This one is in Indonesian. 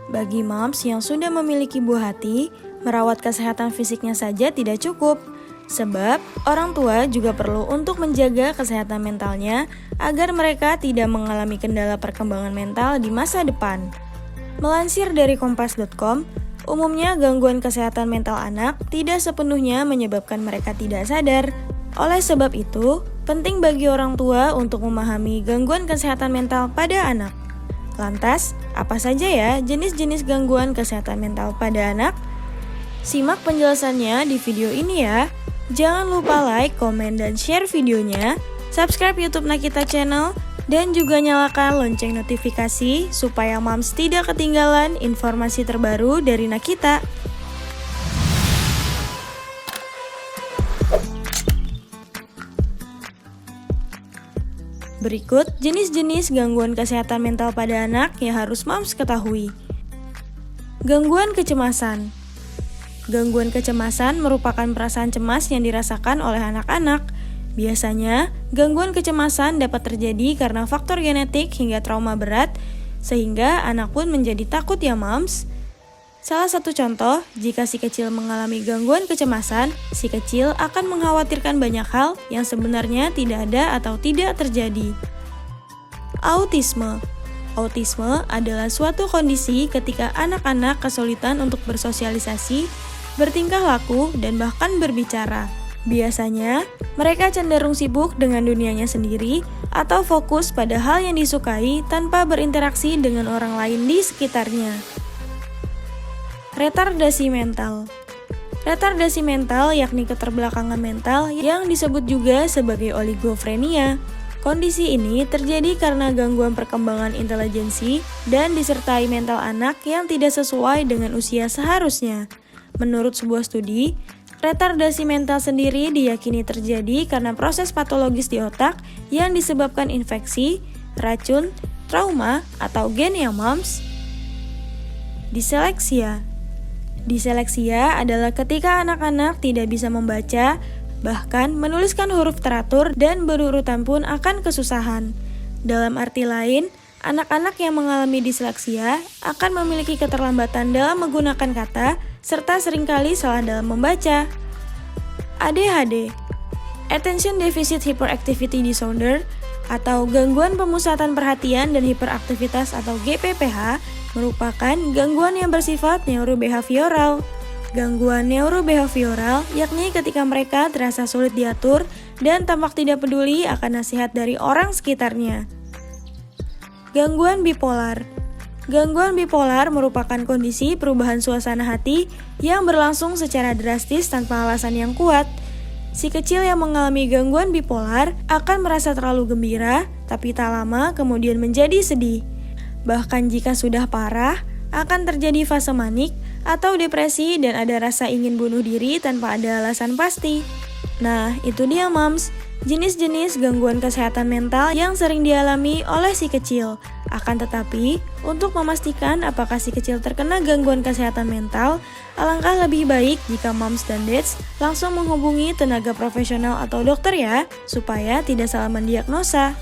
Bagi moms yang sudah memiliki buah hati, merawat kesehatan fisiknya saja tidak cukup. Sebab, orang tua juga perlu untuk menjaga kesehatan mentalnya agar mereka tidak mengalami kendala perkembangan mental di masa depan. Melansir dari kompas.com, umumnya gangguan kesehatan mental anak tidak sepenuhnya menyebabkan mereka tidak sadar. Oleh sebab itu, penting bagi orang tua untuk memahami gangguan kesehatan mental pada anak. Lantas, apa saja ya jenis-jenis gangguan kesehatan mental pada anak? Simak penjelasannya di video ini ya. Jangan lupa like, komen, dan share videonya, subscribe YouTube Nakita Channel, dan juga nyalakan lonceng notifikasi supaya moms tidak ketinggalan informasi terbaru dari Nakita. Berikut jenis-jenis gangguan kesehatan mental pada anak yang harus moms ketahui. Gangguan kecemasan. Gangguan kecemasan merupakan perasaan cemas yang dirasakan oleh anak-anak. Biasanya, gangguan kecemasan dapat terjadi karena faktor genetik hingga trauma berat, sehingga anak pun menjadi takut ya moms. Salah satu contoh, jika si kecil mengalami gangguan kecemasan, si kecil akan mengkhawatirkan banyak hal yang sebenarnya tidak ada atau tidak terjadi. Autisme. Autisme adalah suatu kondisi ketika anak-anak kesulitan untuk bersosialisasi, bertingkah laku, dan bahkan berbicara. Biasanya, mereka cenderung sibuk dengan dunianya sendiri atau fokus pada hal yang disukai tanpa berinteraksi dengan orang lain di sekitarnya. Retardasi mental. Retardasi mental yakni keterbelakangan mental yang disebut juga sebagai oligofrenia. Kondisi ini terjadi karena gangguan perkembangan intelijensi dan disertai mental anak yang tidak sesuai dengan usia seharusnya. Menurut sebuah studi, retardasi mental sendiri diyakini terjadi karena proses patologis di otak yang disebabkan infeksi, racun, trauma, atau gen ya moms. Diseleksia. Diseleksia adalah ketika anak-anak tidak bisa membaca, bahkan menuliskan huruf teratur dan berurutan pun akan kesusahan. Dalam arti lain, anak-anak yang mengalami diseleksia akan memiliki keterlambatan dalam menggunakan kata, serta seringkali salah dalam membaca. ADHD, Attention Deficit Hyperactivity Disorder, atau gangguan pemusatan perhatian dan hiperaktivitas atau GPPH, merupakan gangguan yang bersifat neurobehavioral. Gangguan neurobehavioral yakni ketika mereka terasa sulit diatur dan tampak tidak peduli akan nasihat dari orang sekitarnya. Gangguan bipolar. Gangguan bipolar merupakan kondisi perubahan suasana hati yang berlangsung secara drastis tanpa alasan yang kuat. Si kecil yang mengalami gangguan bipolar akan merasa terlalu gembira, tapi tak lama kemudian menjadi sedih. Bahkan jika sudah parah, akan terjadi fase manik atau depresi dan ada rasa ingin bunuh diri tanpa ada alasan pasti. Nah, itu dia moms, jenis-jenis gangguan kesehatan mental yang sering dialami oleh si kecil. Akan tetapi, untuk memastikan apakah si kecil terkena gangguan kesehatan mental, alangkah lebih baik jika moms dan dads langsung menghubungi tenaga profesional atau dokter ya, supaya tidak salah mendiagnosa.